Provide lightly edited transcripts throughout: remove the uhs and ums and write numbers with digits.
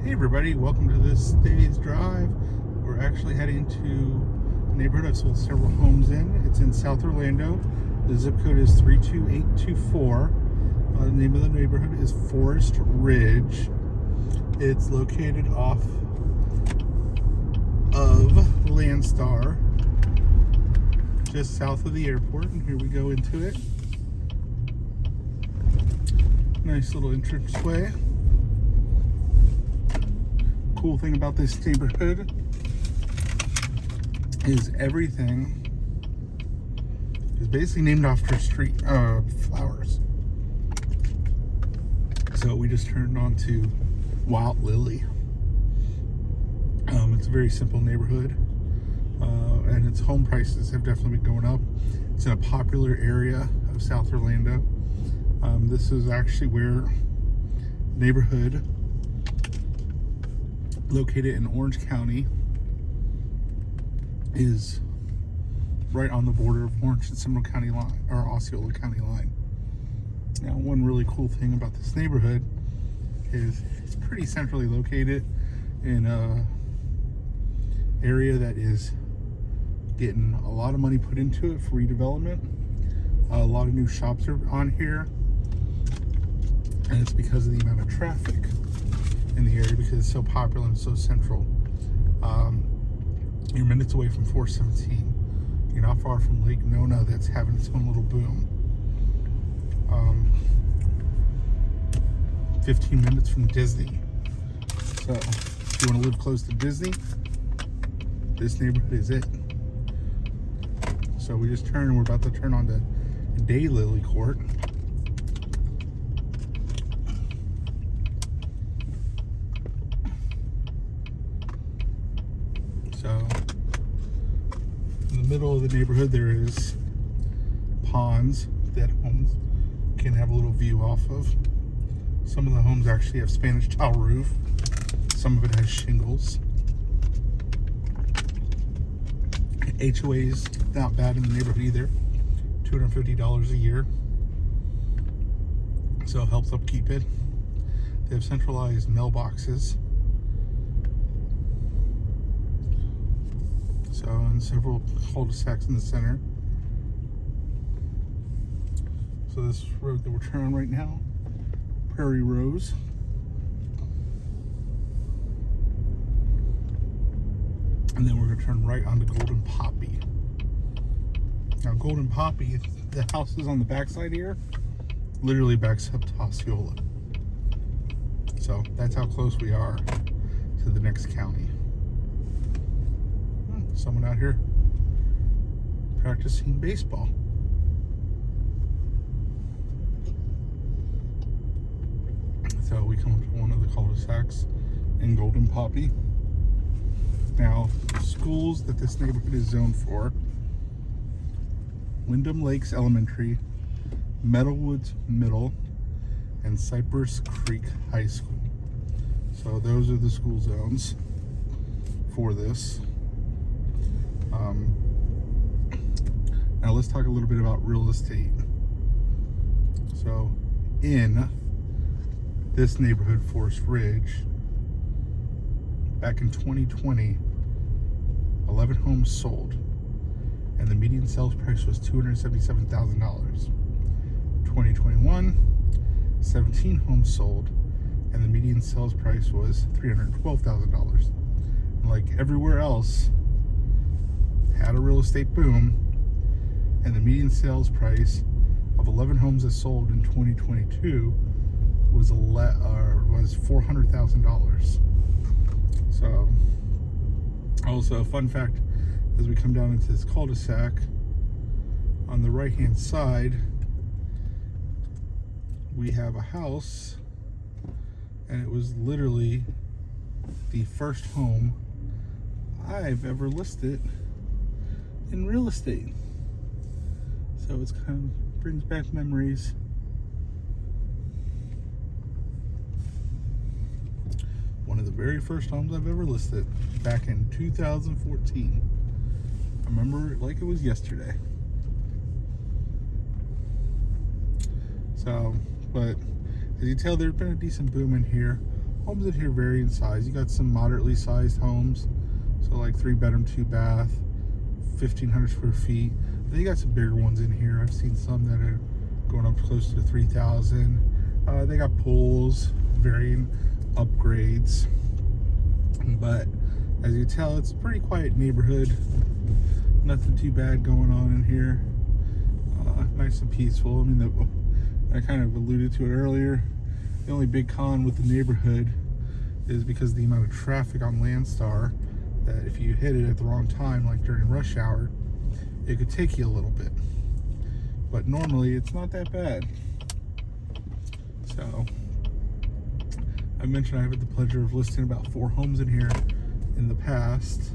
Hey everybody, welcome to this day's drive. We're actually heading to a neighborhood I've sold several homes in. It's in South Orlando. The zip code is 32824. The name of the neighborhood is Forest Ridge. It's located off of Landstar, just south of the airport. And here we go into it. Nice little entranceway. Cool thing about this neighborhood is everything is basically named after street flowers. So we just turned on to Wild Lily. It's a very simple neighborhood, and its home prices have definitely been going up. It's in a popular area of South Orlando. This is actually where the neighborhood located in Orange County is right on the border of Orange and Seminole County line, or Osceola County line. Now, one really cool thing about this neighborhood is it's pretty centrally located in a area that is getting a lot of money put into it for redevelopment. A lot of new shops are on here, and it's because of the amount of traffic in the area, because it's so popular and so central. You're minutes away from 417. You're not far from Lake Nona, that's having its own little boom. 15 minutes from Disney. So if you want to live close to Disney, this neighborhood is it. So we just turned, and we're about to turn on to Daylily Court. So in the middle of the neighborhood there is ponds that homes can have a little view off of. Some of the homes actually have Spanish tile roof. Some of it has shingles. HOA's not bad in the neighborhood either. $250 a year. So it helps upkeep it. They have centralized mailboxes. So, and several cul-de-sacs in the center. So this road that we're turning on right now, Prairie Rose. And then we're going to turn right onto Golden Poppy. Now, Golden Poppy, the houses on the backside here, literally backs up to Osceola. So that's how close we are to the next county. Someone out here practicing baseball. So we come up to one of the cul-de-sacs in Golden Poppy. Now, schools that this neighborhood is zoned for: Wyndham Lakes Elementary, Meadowwoods Middle, and Cypress Creek High School. So those are the school zones for this. Now let's talk a little bit about real estate. So in this neighborhood, Forest Ridge, back in 2020, 11 homes sold, and the median sales price was $277,000. 2021, 17 homes sold, and the median sales price was $312,000. Like everywhere else, had a real estate boom, and the median sales price of 11 homes that sold in 2022 was $400,000. So, also a fun fact, as we come down into this cul-de-sac, on the right hand side we have a house, and it was literally the first home I've ever listed in real estate. So it's kind of brings back memories. One of the very first homes I've ever listed back in 2014. I remember it like it was yesterday. So, but as you tell, there's been a decent boom in here. homes in here vary in size. You got some moderately sized homes, so like 3-bedroom, 2-bath, 1,500 square feet. Then you got some bigger ones in here. I've seen some that are going up close to 3,000. They got pools, varying upgrades, but as you tell, it's a pretty quiet neighborhood. Nothing too bad going on in here. Nice and peaceful. I mean, I kind of alluded to it earlier. The only big con with the neighborhood is because of the amount of traffic on Landstar, that if you hit it at the wrong time, like during rush hour, it could take you a little bit. But normally it's not that bad. So I mentioned I have the pleasure of listing about 4 homes in here in the past.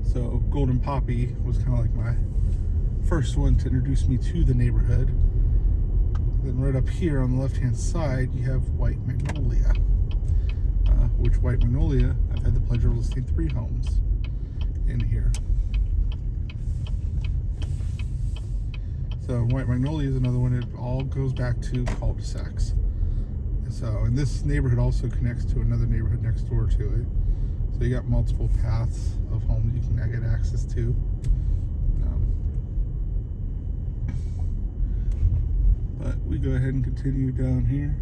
So Golden Poppy was kind of like my first one to introduce me to the neighborhood. Then right up here on the left hand side you have White Magnolia, which White Magnolia, I've had the pleasure of listing 3 homes in here. So White Magnolia is another one. It all goes back to cul-de-sacs. So, and this neighborhood also connects to another neighborhood next door to it. So you got multiple paths of homes you can get access to. But we go ahead and continue down here.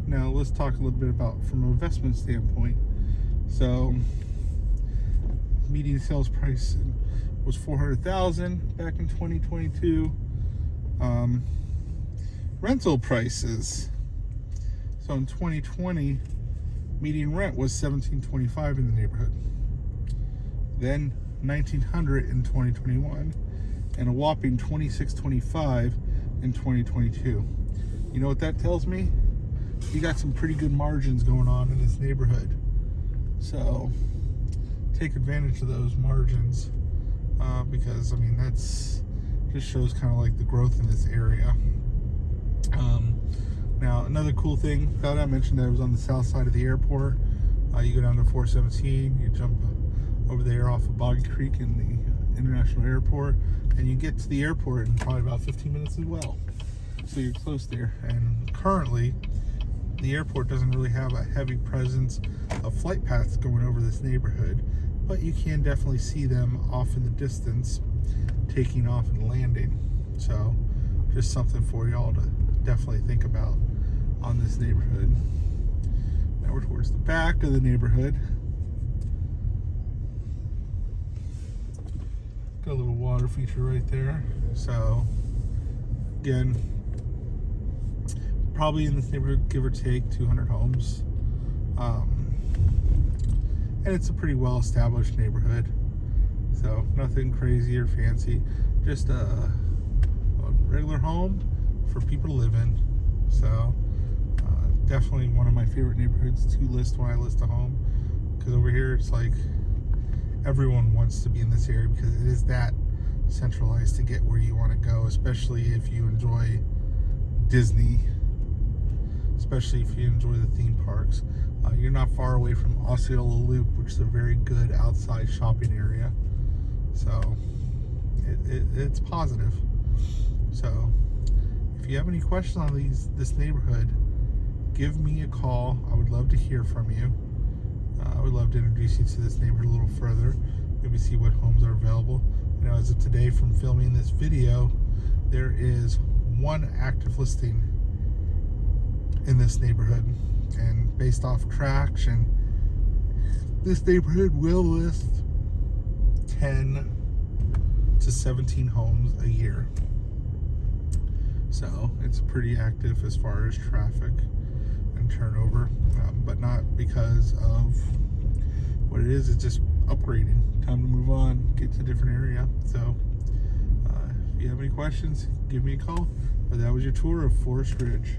Now let's talk a little bit about from an investment standpoint. So median sales price was $400,000 back in 2022. Rental prices. So in 2020, median rent was $1,725 in the neighborhood. Then $1,900 in 2021, and a whopping $2,625 in 2022. You know what that tells me? You got some pretty good margins going on in this neighborhood. So take advantage of those margins, because I mean that's just shows kind of like the growth in this area. Now another cool thing that I mentioned, that it was on the south side of the airport. You go down to 417, you jump over there off of Boggy Creek in the international airport, and you get to the airport in probably about 15 minutes as well. So you're close there. And currently the airport doesn't really have a heavy presence of flight paths going over this neighborhood, but you can definitely see them off in the distance taking off and landing. So just something for y'all to definitely think about on this neighborhood. Now we're towards the back of the neighborhood. Got a little water feature right there. So again, probably in this neighborhood, give or take 200 homes. And it's a pretty well established neighborhood. So nothing crazy or fancy, just a regular home for people to live in. So definitely one of my favorite neighborhoods to list when I list a home, because over here it's like everyone wants to be in this area because it is that centralized to get where you want to go, especially if you enjoy Disney, especially if you enjoy the theme parks. You're not far away from Osceola Loop, which is a very good outside shopping area. So it's positive. So if you have any questions on this neighborhood, give me a call. I would love to hear from you. I would love to introduce you to this neighborhood a little further, maybe see what homes are available. You know, as of today, from filming this video, there is 1 active listing in this neighborhood, and based off traction, this neighborhood will list 10 to 17 homes a year. So it's pretty active as far as traffic and turnover, but not because of what it is. It's just upgrading. Time to move on, get to a different area. So if you have any questions, give me a call. But that was your tour of Forest Ridge.